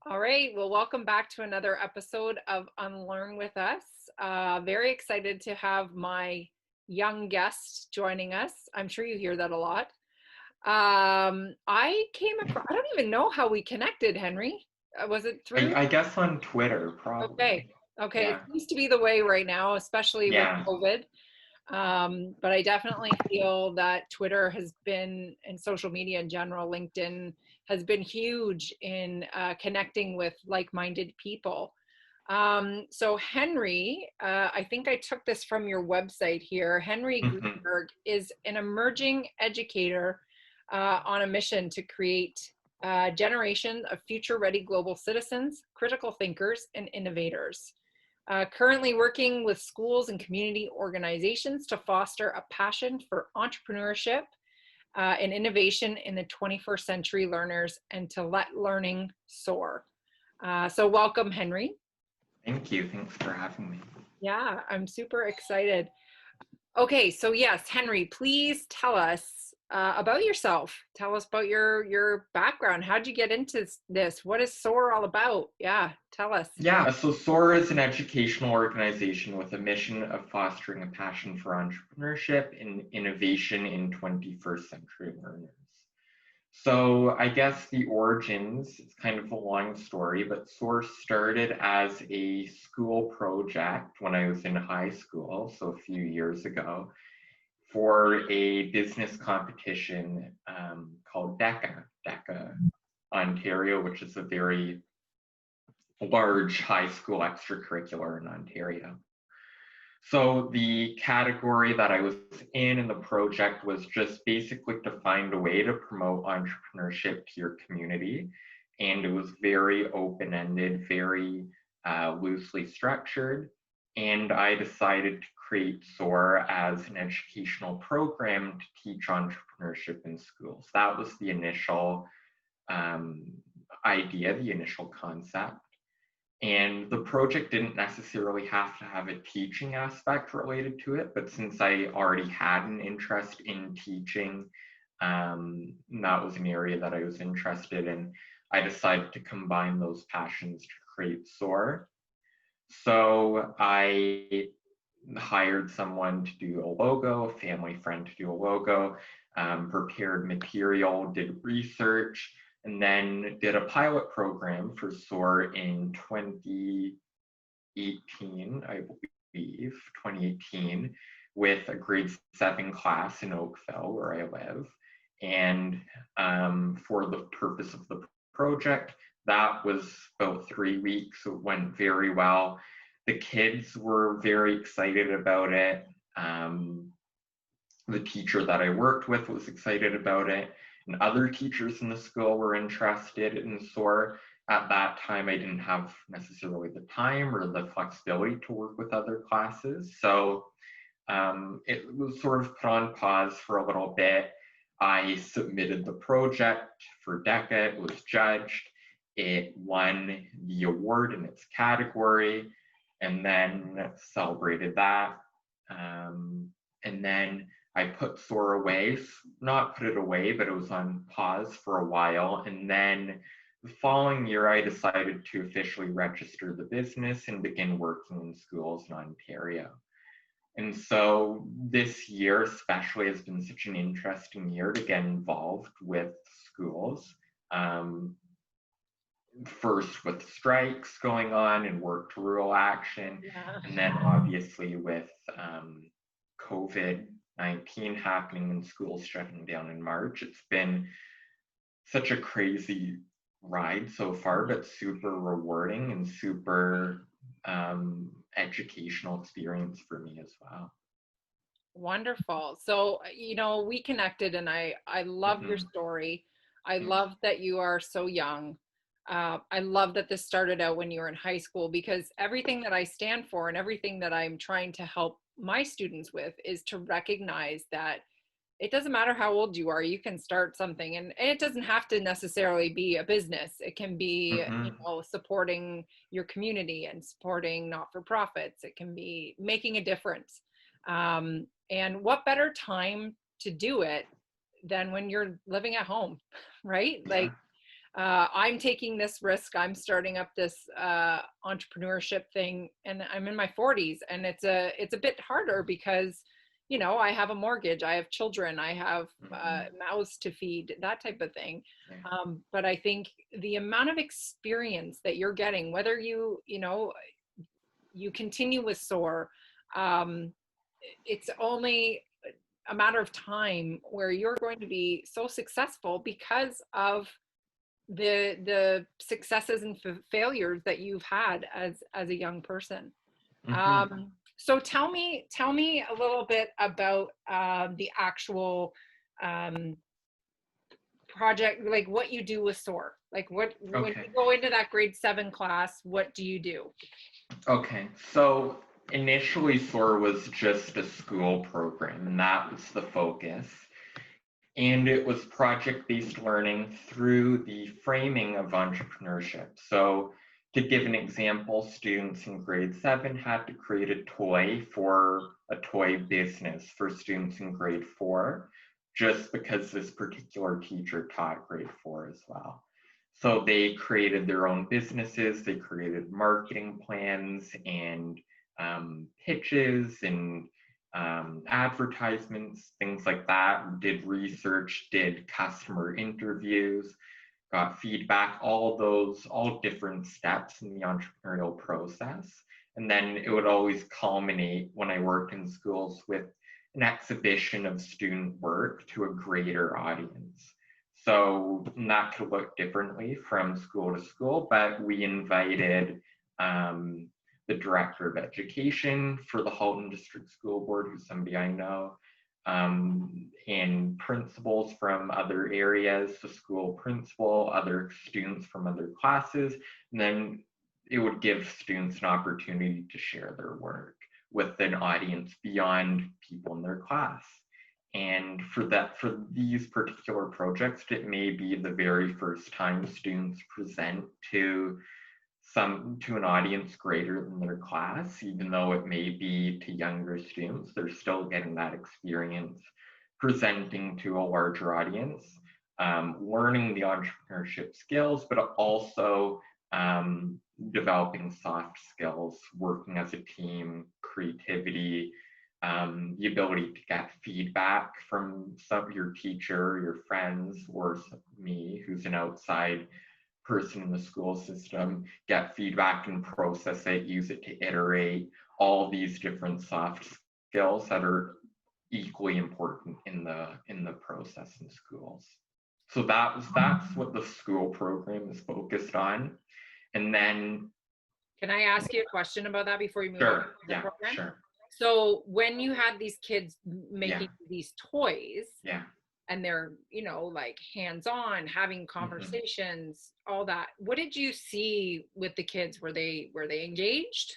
All right. Well, welcome back to another episode of Unlearn with us. Very excited to have my young guest joining us. I'm sure you hear that a lot. I came across, I don't even know how we connected, Henry. Was it through? I guess on Twitter, Okay. probably. Okay. It Yeah. seems to be the way right now, especially with Yeah. COVID. But I definitely feel that Twitter has been, and social media in general, LinkedIn has been huge in connecting with like-minded people. So Henry, I think I took this from your website here. Henry hmm Greenberg is an emerging educator on a mission to create a generation of future-ready global citizens, critical thinkers, and innovators. Currently working with schools and community organizations to foster a passion for entrepreneurship and innovation in the 21st century learners and to let learning soar. So welcome, Henry. Thank you. Thanks for having me. Yeah, I'm super excited. Okay, so yes, Henry, please tell us about yourself. Tell us about your background. How'd you get into this? What is SOAR all about? Yeah, tell us. Yeah, so SOAR is an educational organization with a mission of fostering a passion for entrepreneurship and innovation in 21st century learners. So I guess the origins, it's kind of a long story, but SOAR started as a school project when I was in high school, so a few years ago, for a business competition called DECA Ontario, which is a very large high school extracurricular in Ontario. So the category that I was in the project was just basically to find a way to promote entrepreneurship to your community. And it was very open-ended, very loosely structured. And I decided to create SOAR as an educational program to teach entrepreneurship in schools. That was the initial um, idea, the initial concept. And the project didn't necessarily have to have a teaching aspect related to it, but since I already had an interest in teaching, that was an area that I was interested in, I decided to combine those passions to create SOAR. So I hired someone to do a logo, a family friend to do a logo, prepared material, did research, and then did a pilot program for SOAR in 2018, I believe, 2018, with a grade 7 class in Oakville, where I live. And for the purpose of the project, that was about 3 weeks. So it went very well. The kids were very excited about it. The teacher that I worked with was excited about it, and other teachers in the school were interested in SOAR. At that time, I didn't have necessarily the time or the flexibility to work with other classes. So it was sort of put on pause for a little bit. I submitted the project for DECA, it was judged, it won the award in its category, and then celebrated that. And then I put SOAR away, not put it away, but it was on pause for a while. And then the following year, I decided to officially register the business and begin working in schools in Ontario. And so this year especially has been such an interesting year to get involved with schools. First with strikes going on and work to rural action, Yeah. and then obviously with COVID-19 happening and schools shutting down in March. It's been such a crazy ride so far, but super rewarding and super educational experience for me as well. Wonderful. So, we connected and I love your Mm-hmm. story. I Thank love that you are so young. I love that this started out when you were in high school because everything that I stand for and everything that I'm trying to help my students with is to recognize that it doesn't matter how old you are, you can start something and it doesn't have to necessarily be a business. It can you. be, Mm-hmm. supporting your community and supporting not-for-profits. It can be making a difference. And what better time to do it than when you're living at home, right? Yeah. I'm taking this risk. I'm starting up this entrepreneurship thing, and I'm in my 40s, and it's a bit harder because, you know, I have a mortgage, I have children, I have mouths to feed, that type of thing. Yeah. But I think the amount of experience that you're getting, whether you know, you continue with SOAR, it's only a matter of time where you're going to be so successful because of the successes and failures that you've had as a young person. So tell me a little bit about the actual project, like what you do with SOAR. Like when you go into that grade 7 class, what do you do? Okay, so initially SOAR was just a school program, and that was the focus. And it was project-based learning through the framing of entrepreneurship. So to give an example, students in grade 7 had to create a toy for a toy business for students in grade 4, just because this particular teacher taught grade 4 as well. So they created their own businesses, they created marketing plans and pitches and advertisements, things like that, did research, did customer interviews, got feedback, all different steps in the entrepreneurial process. And then it would always culminate when I worked in schools with an exhibition of student work to a greater audience. So that could look differently from school to school, but we invited the director of education for the Halton District School Board, who's somebody I know, and principals from other areas, the school principal, other students from other classes, and then it would give students an opportunity to share their work with an audience beyond people in their class. And for these particular projects, it may be the very first time students present to an audience greater than their class, even though it may be to younger students, they're still getting that experience presenting to a larger audience, learning the entrepreneurship skills, but also developing soft skills, working as a team, creativity, the ability to get feedback from your teacher, your friends, or me, who's an outside person in the school system, get feedback and process it, use it to iterate, all these different soft skills that are equally important in the process in schools. So that's what the school program is focused on. And then, can I ask you a question about that before you move on to the program? Sure. So when you had these kids making these toys, and they're, you know, like hands-on, having conversations, all that, what did you see with the kids? Were they engaged?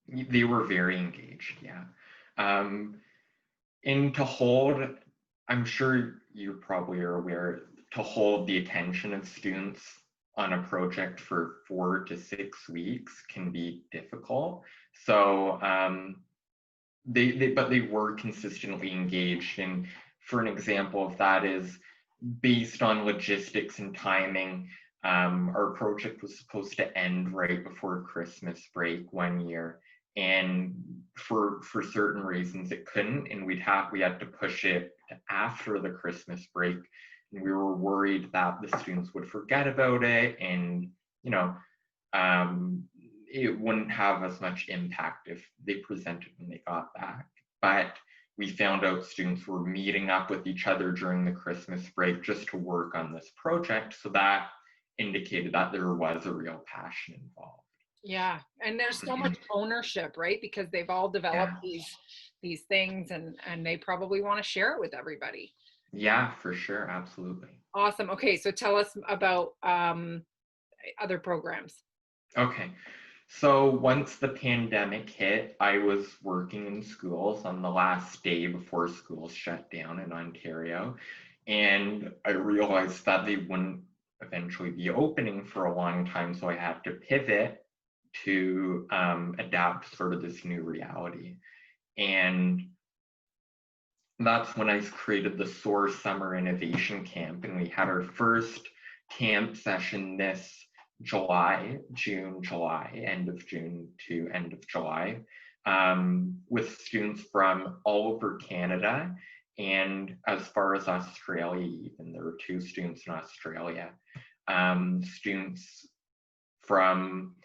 They were very engaged, yeah. And to hold, I'm sure you probably are aware, to hold the attention of students on a project for 4 to 6 weeks can be difficult. So but they were consistently engaged. And for an example of that is, based on logistics and timing, our project was supposed to end right before Christmas break one year. And for certain reasons it couldn't, and we had to push it to after the Christmas break. And we were worried that the students would forget about it, and you know, it wouldn't have as much impact if they presented when they got back. But we found out students were meeting up with each other during the Christmas break just to work on this project. So that indicated that there was a real passion involved. Yeah, and there's so much ownership, right? Because they've all developed these things, and they probably want to share it with everybody. Yeah, for sure, absolutely. Awesome. Okay, so tell us about other programs. Okay, so once the pandemic hit, I was working in schools on the last day before schools shut down in Ontario, and I realized that they wouldn't eventually be opening for a long time, so I had to pivot to adapt sort of this new reality. And that's when I created the SOAR Summer Innovation Camp, and we had our first camp session this July, end of June to end of July, with students from all over Canada and as far as Australia even. There were 2 students in Australia. Students from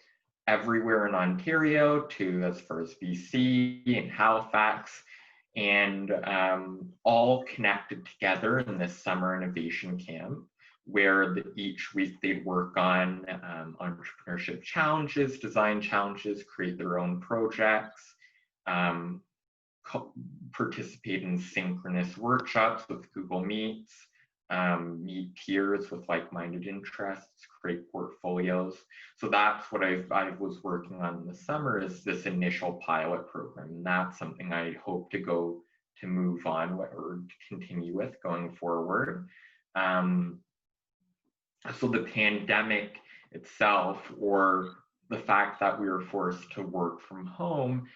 everywhere in Ontario to as far as BC and Halifax, and all connected together in this summer innovation camp, where each week they'd work on entrepreneurship challenges, design challenges, create their own projects, participate in synchronous workshops with Google Meets, meet peers with like-minded interests, create portfolios. So that's what I was working on in the summer, is this initial pilot program. And that's something I hope to move on or continue with going forward. So the pandemic itself, or the fact that we were forced to work from home,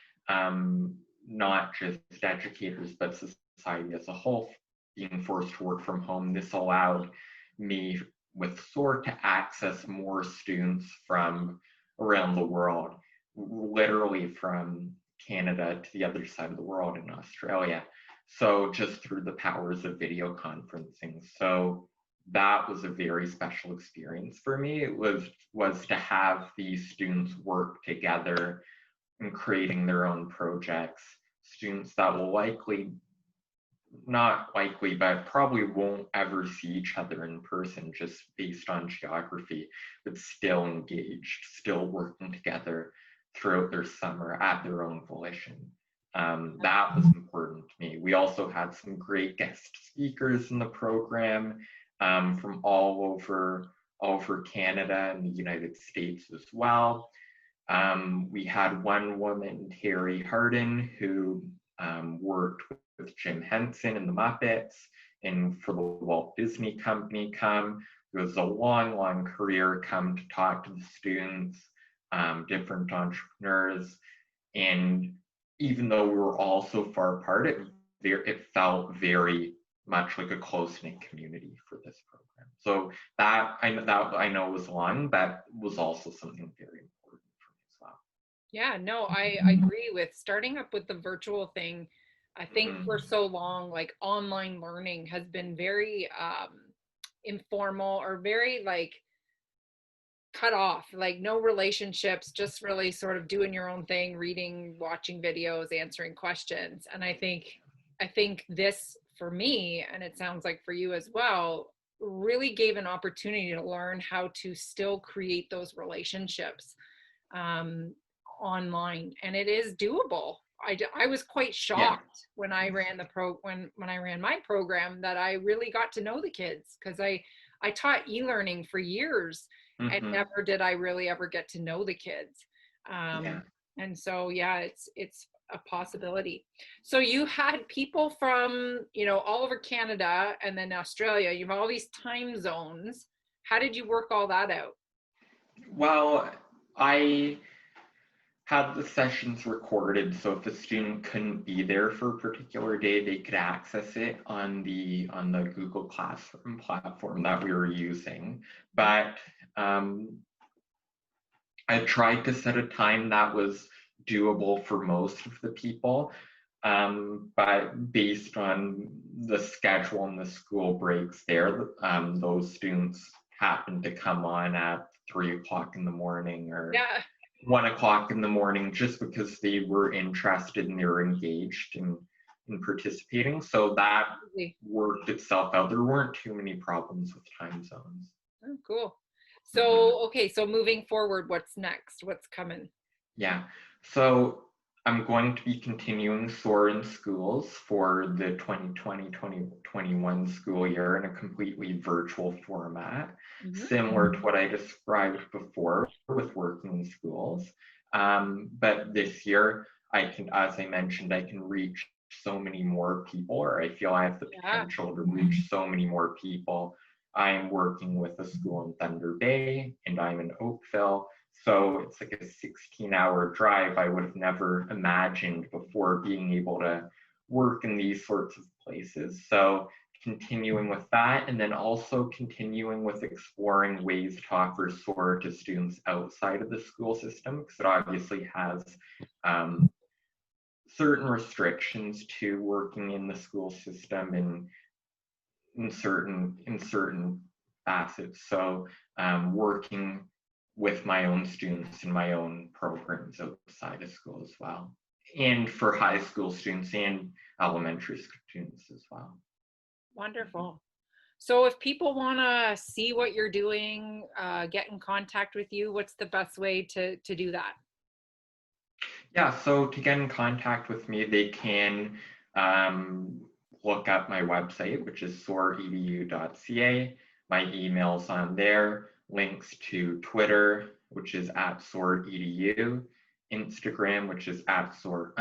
not just educators, but society as a whole being forced to work from home, this allowed me with SOAR to access more students from around the world, literally from Canada to the other side of the world in Australia. So just through the powers of video conferencing. So that was a very special experience for me. It was to have these students work together in creating their own projects, students that will but probably won't ever see each other in person just based on geography, but still engaged, still working together throughout their summer at their own volition. That was important to me. We also had some great guest speakers in the program, from all over Canada and the United States as well. We had one woman, Terry Hardin, who worked with Jim Henson and the Muppets and for the Walt Disney Company It was a long career, come to talk to the students, different entrepreneurs. And even though we were all so far apart, it felt very much like a close-knit community for this program. So that I know was long, but was also something very important for me as well. Yeah, no, I agree with starting up with the virtual thing. I think for so long, like online learning has been very informal, or very like cut off, like no relationships, just really sort of doing your own thing, reading, watching videos, answering questions. And I think this, for me, and it sounds like for you as well, really gave an opportunity to learn how to still create those relationships online, and it is doable. I was quite shocked when I ran when I ran my program, that I really got to know the kids, because I taught e-learning for years, and never did I really ever get to know the kids. And so yeah, it's a possibility. So you had people from, all over Canada and then Australia. You have all these time zones. How did you work all that out? Well, I had the sessions recorded, so if a student couldn't be there for a particular day, they could access it on the Google Classroom platform that we were using. But I tried to set a time that was doable for most of the people, but based on the schedule and the school breaks there, those students happened to come on at 3 o'clock in the morning or 1 o'clock in the morning, just because they were interested and they were engaged in participating. So that worked itself out. There weren't too many problems with time zones. Oh, cool. So, okay, so moving forward, what's next? What's coming? Yeah, so I'm going to be continuing SOAR in schools for the 2020-2021 school year in a completely virtual format, similar to what I described before with working in schools. But this year, as I mentioned, I can reach so many more people, or I feel I have the potential to reach so many more people. I'm working with a school in Thunder Bay, and I'm in Oakville. So it's like a 16-hour drive. I would have never imagined before being able to work in these sorts of places. So continuing with that, and then also continuing with exploring ways to offer SOAR to students outside of the school system, because it obviously has certain restrictions to working in the school system and in certain facets. So working with my own students in my own programs outside of school as well, and for high school students and elementary school students as well. Wonderful. So if people want to see what you're doing, get in contact with you, what's the best way to do that? Yeah, so to get in contact with me, they can look up my website, which is soaredu.ca. My email's on there, links to Twitter, which is @soaredu, Instagram, which is @soar_edu,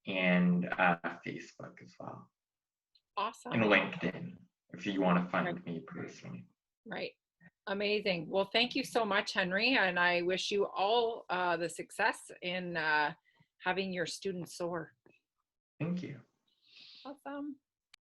and Facebook as well. Awesome. And LinkedIn, if you want to find me personally. Right. Amazing. Well, thank you so much, Henry. And I wish you all the success in having your students soar. Thank you. Awesome.